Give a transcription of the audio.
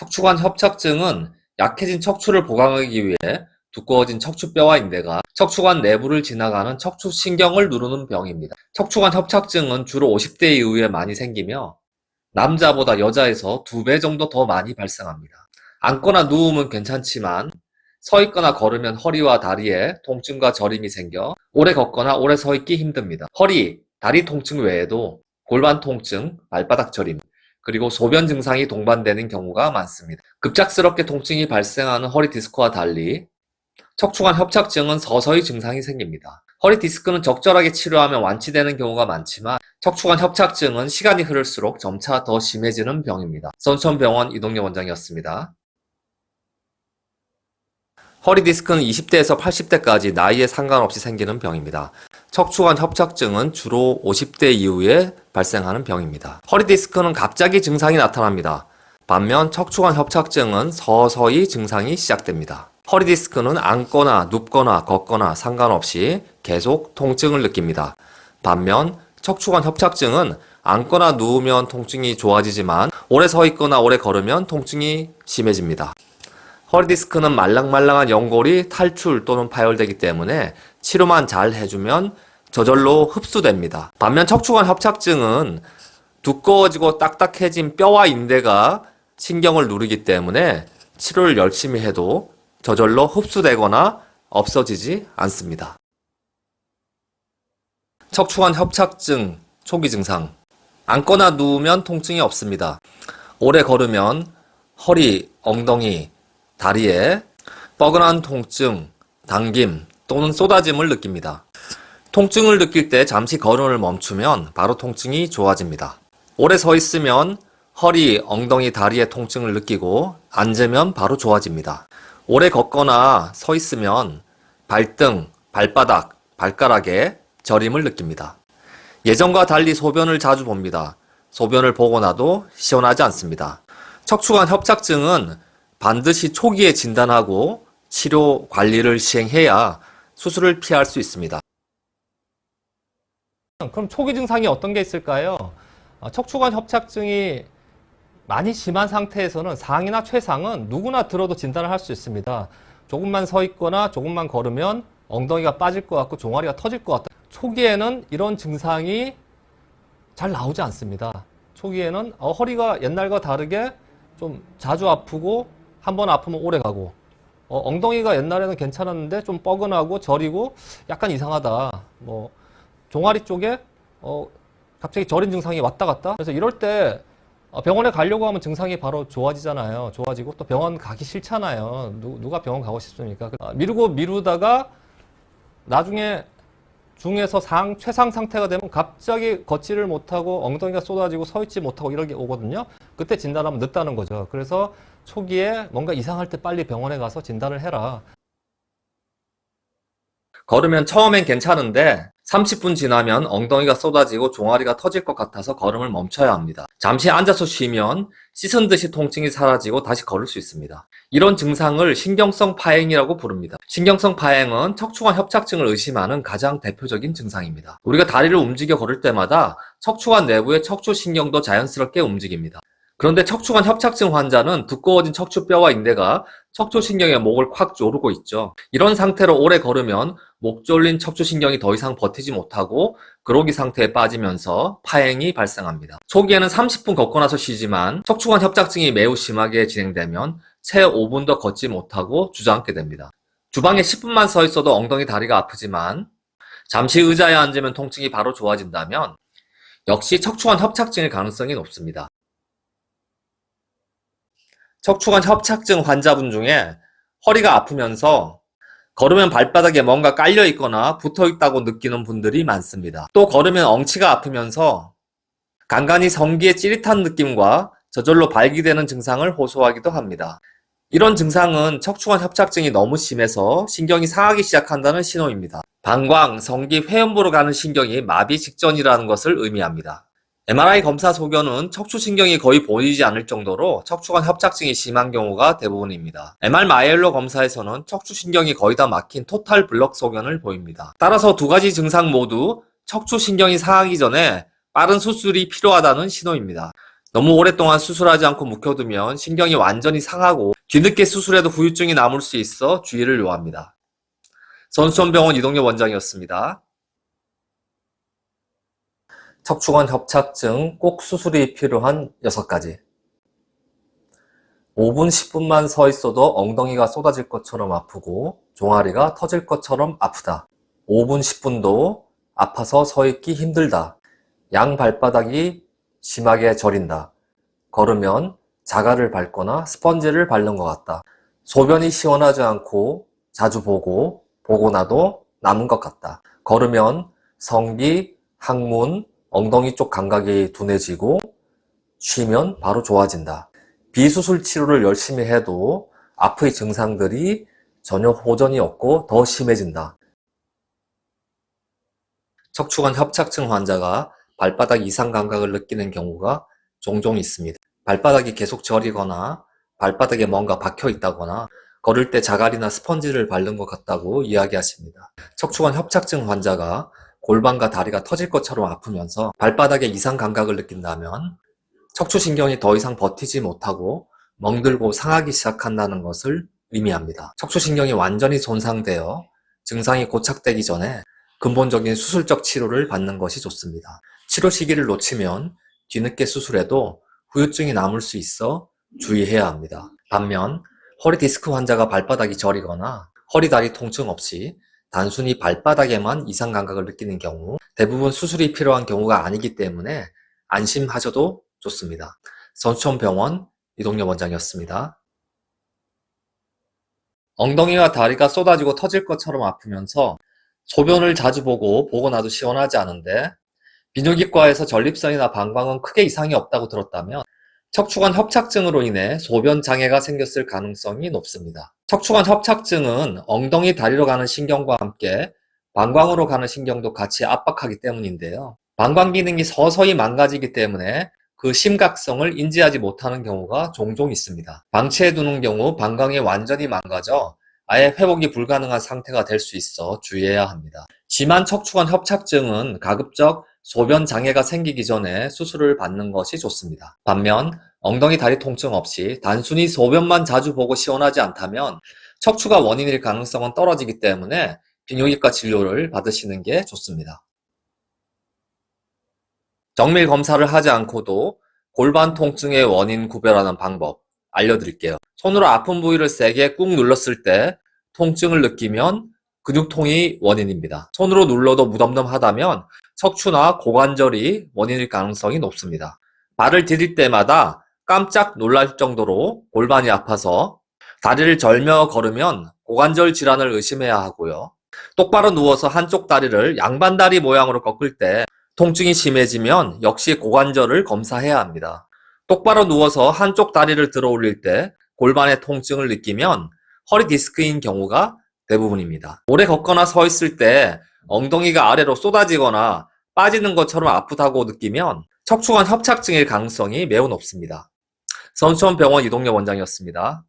척추관 협착증은 약해진 척추를 보강하기 위해 두꺼워진 척추뼈와 인대가 척추관 내부를 지나가는 척추신경을 누르는 병입니다. 척추관 협착증은 주로 50대 이후에 많이 생기며 남자보다 여자에서 2배 정도 더 많이 발생합니다. 앉거나 누우면 괜찮지만 서 있거나 걸으면 허리와 다리에 통증과 저림이 생겨 오래 걷거나 오래 서 있기 힘듭니다. 허리, 다리 통증 외에도 골반 통증, 발바닥 저림, 그리고 소변 증상이 동반되는 경우가 많습니다. 급작스럽게 통증이 발생하는 허리 디스크와 달리 척추관 협착증은 서서히 증상이 생깁니다. 허리 디스크는 적절하게 치료하면 완치되는 경우가 많지만 척추관 협착증은 시간이 흐를수록 점차 더 심해지는 병입니다. 선천병원 이동엽 원장이었습니다. 허리 디스크는 20대에서 80대까지 나이에 상관없이 생기는 병입니다. 척추관 협착증은 주로 50대 이후에 발생하는 병입니다. 허리 디스크는 갑자기 증상이 나타납니다. 반면 척추관 협착증은 서서히 증상이 시작됩니다. 허리 디스크는 앉거나 눕거나 걷거나 상관없이 계속 통증을 느낍니다. 반면 척추관 협착증은 앉거나 누우면 통증이 좋아지지만 오래 서 있거나 오래 걸으면 통증이 심해집니다. 허리 디스크는 말랑말랑한 연골이 탈출 또는 파열되기 때문에 치료만 잘 해주면 저절로 흡수됩니다. 반면 척추관 협착증은 두꺼워지고 딱딱해진 뼈와 인대가 신경을 누르기 때문에 치료를 열심히 해도 저절로 흡수되거나 없어지지 않습니다. 척추관 협착증 초기 증상. 앉거나 누우면 통증이 없습니다. 오래 걸으면 허리, 엉덩이, 다리에 뻐근한 통증, 당김 또는 쏟아짐을 느낍니다. 통증을 느낄 때 잠시 걸음을 멈추면 바로 통증이 좋아집니다. 오래 서 있으면 허리, 엉덩이, 다리에 통증을 느끼고 앉으면 바로 좋아집니다. 오래 걷거나 서 있으면 발등, 발바닥, 발가락에 저림을 느낍니다. 예전과 달리 소변을 자주 봅니다. 소변을 보고 나도 시원하지 않습니다. 척추관 협착증은 반드시 초기에 진단하고 치료 관리를 시행해야 수술을 피할 수 있습니다. 그럼 초기 증상이 어떤 게 있을까요? 척추관 협착증이 많이 심한 상태에서는 상이나 최상은 누구나 들어도 진단을 할 수 있습니다. 조금만 서 있거나 조금만 걸으면 엉덩이가 빠질 것 같고 종아리가 터질 것 같다. 초기에는 이런 증상이 잘 나오지 않습니다. 초기에는 허리가 옛날과 다르게 좀 자주 아프고 한 번 아프면 오래 가고 엉덩이가 옛날에는 괜찮았는데 좀 뻐근하고 저리고 약간 이상하다. 종아리 쪽에 갑자기 저린 증상이 왔다 갔다. 그래서 이럴 때 병원에 가려고 하면 증상이 바로 좋아지잖아요. 좋아지고 또 병원 가기 싫잖아요. 누가 병원 가고 싶습니까? 미루고 미루다가 나중에 중에서 최상 상태가 되면 갑자기 걷지를 못하고 엉덩이가 쏟아지고 서 있지 못하고 이런 게 오거든요. 그때 진단하면 늦다는 거죠. 그래서 초기에 뭔가 이상할 때 빨리 병원에 가서 진단을 해라. 걸으면 처음엔 괜찮은데 30분 지나면 엉덩이가 쏟아지고 종아리가 터질 것 같아서 걸음을 멈춰야 합니다. 잠시 앉아서 쉬면 씻은 듯이 통증이 사라지고 다시 걸을 수 있습니다. 이런 증상을 신경성 파행이라고 부릅니다. 신경성 파행은 척추관 협착증을 의심하는 가장 대표적인 증상입니다. 우리가 다리를 움직여 걸을 때마다 척추관 내부의 척추신경도 자연스럽게 움직입니다. 그런데 척추관 협착증 환자는 두꺼워진 척추뼈와 인대가 척추신경의 목을 콱 조르고 있죠. 이런 상태로 오래 걸으면 목 졸린 척추신경이 더 이상 버티지 못하고 그로기 상태에 빠지면서 파행이 발생합니다. 초기에는 30분 걷고 나서 쉬지만 척추관 협착증이 매우 심하게 진행되면 채 5분도 걷지 못하고 주저앉게 됩니다. 주방에 10분만 서 있어도 엉덩이 다리가 아프지만 잠시 의자에 앉으면 통증이 바로 좋아진다면 역시 척추관 협착증일 가능성이 높습니다. 척추관 협착증 환자분 중에 허리가 아프면서 걸으면 발바닥에 뭔가 깔려 있거나 붙어 있다고 느끼는 분들이 많습니다. 또 걸으면 엉치가 아프면서 간간히 성기에 찌릿한 느낌과 저절로 발기되는 증상을 호소하기도 합니다. 이런 증상은 척추관 협착증이 너무 심해서 신경이 상하기 시작한다는 신호입니다. 방광, 성기, 회음부로 가는 신경이 마비 직전이라는 것을 의미합니다. MRI 검사 소견은 척추신경이 거의 보이지 않을 정도로 척추관 협착증이 심한 경우가 대부분입니다. MR 마이엘로 검사에서는 척추신경이 거의 다 막힌 토탈 블럭 소견을 보입니다. 따라서 두 가지 증상 모두 척추신경이 상하기 전에 빠른 수술이 필요하다는 신호입니다. 너무 오랫동안 수술하지 않고 묵혀두면 신경이 완전히 상하고 뒤늦게 수술해도 후유증이 남을 수 있어 주의를 요합니다. 선수원병원 이동엽 원장이었습니다. 척추관 협착증 꼭 수술이 필요한 6가지. 5분, 10분만 서 있어도 엉덩이가 쏟아질 것처럼 아프고 종아리가 터질 것처럼 아프다. 5분, 10분도 아파서 서 있기 힘들다. 양 발바닥이 심하게 저린다. 걸으면 자갈을 밟거나 스펀지를 밟는 것 같다. 소변이 시원하지 않고 자주 보고 나도 남은 것 같다. 걸으면 성기, 항문, 엉덩이 쪽 감각이 둔해지고 쉬면 바로 좋아진다. 비수술 치료를 열심히 해도 아프의 증상들이 전혀 호전이 없고 더 심해진다. 척추관 협착증 환자가 발바닥 이상 감각을 느끼는 경우가 종종 있습니다. 발바닥이 계속 저리거나 발바닥에 뭔가 박혀 있다거나 걸을 때 자갈이나 스펀지를 밟는 것 같다고 이야기하십니다. 척추관 협착증 환자가 골반과 다리가 터질 것처럼 아프면서 발바닥에 이상 감각을 느낀다면 척추신경이 더 이상 버티지 못하고 멍들고 상하기 시작한다는 것을 의미합니다. 척추신경이 완전히 손상되어 증상이 고착되기 전에 근본적인 수술적 치료를 받는 것이 좋습니다. 치료 시기를 놓치면 뒤늦게 수술해도 후유증이 남을 수 있어 주의해야 합니다. 반면 허리 디스크 환자가 발바닥이 저리거나 허리 다리 통증 없이 단순히 발바닥에만 이상 감각을 느끼는 경우 대부분 수술이 필요한 경우가 아니기 때문에 안심하셔도 좋습니다. 선수촌병원 이동엽 원장이었습니다. 엉덩이와 다리가 쏟아지고 터질 것처럼 아프면서 소변을 자주 보고 나도 시원하지 않은데 비뇨기과에서 전립선이나 방광은 크게 이상이 없다고 들었다면 척추관 협착증으로 인해 소변 장애가 생겼을 가능성이 높습니다. 척추관 협착증은 엉덩이 다리로 가는 신경과 함께 방광으로 가는 신경도 같이 압박하기 때문인데요. 방광 기능이 서서히 망가지기 때문에 그 심각성을 인지하지 못하는 경우가 종종 있습니다. 방치해 두는 경우 방광이 완전히 망가져 아예 회복이 불가능한 상태가 될 수 있어 주의해야 합니다. 심한 척추관 협착증은 가급적 소변 장애가 생기기 전에 수술을 받는 것이 좋습니다. 반면 엉덩이 다리 통증 없이 단순히 소변만 자주 보고 시원하지 않다면 척추가 원인일 가능성은 떨어지기 때문에 비뇨기과 진료를 받으시는 게 좋습니다. 정밀 검사를 하지 않고도 골반 통증의 원인 구별하는 방법 알려드릴게요. 손으로 아픈 부위를 세게 꾹 눌렀을 때 통증을 느끼면 근육통이 원인입니다. 손으로 눌러도 무덤덤하다면 척추나 고관절이 원인일 가능성이 높습니다. 발을 디딜 때마다 깜짝 놀랄 정도로 골반이 아파서 다리를 절며 걸으면 고관절 질환을 의심해야 하고요. 똑바로 누워서 한쪽 다리를 양반다리 모양으로 꺾을 때 통증이 심해지면 역시 고관절을 검사해야 합니다. 똑바로 누워서 한쪽 다리를 들어 올릴 때 골반의 통증을 느끼면 허리 디스크인 경우가 대부분입니다. 오래 걷거나 서 있을 때 엉덩이가 아래로 쏟아지거나 빠지는 것처럼 아프다고 느끼면 척추관 협착증일 가능성이 매우 높습니다. 선수원병원 이동엽 원장이었습니다.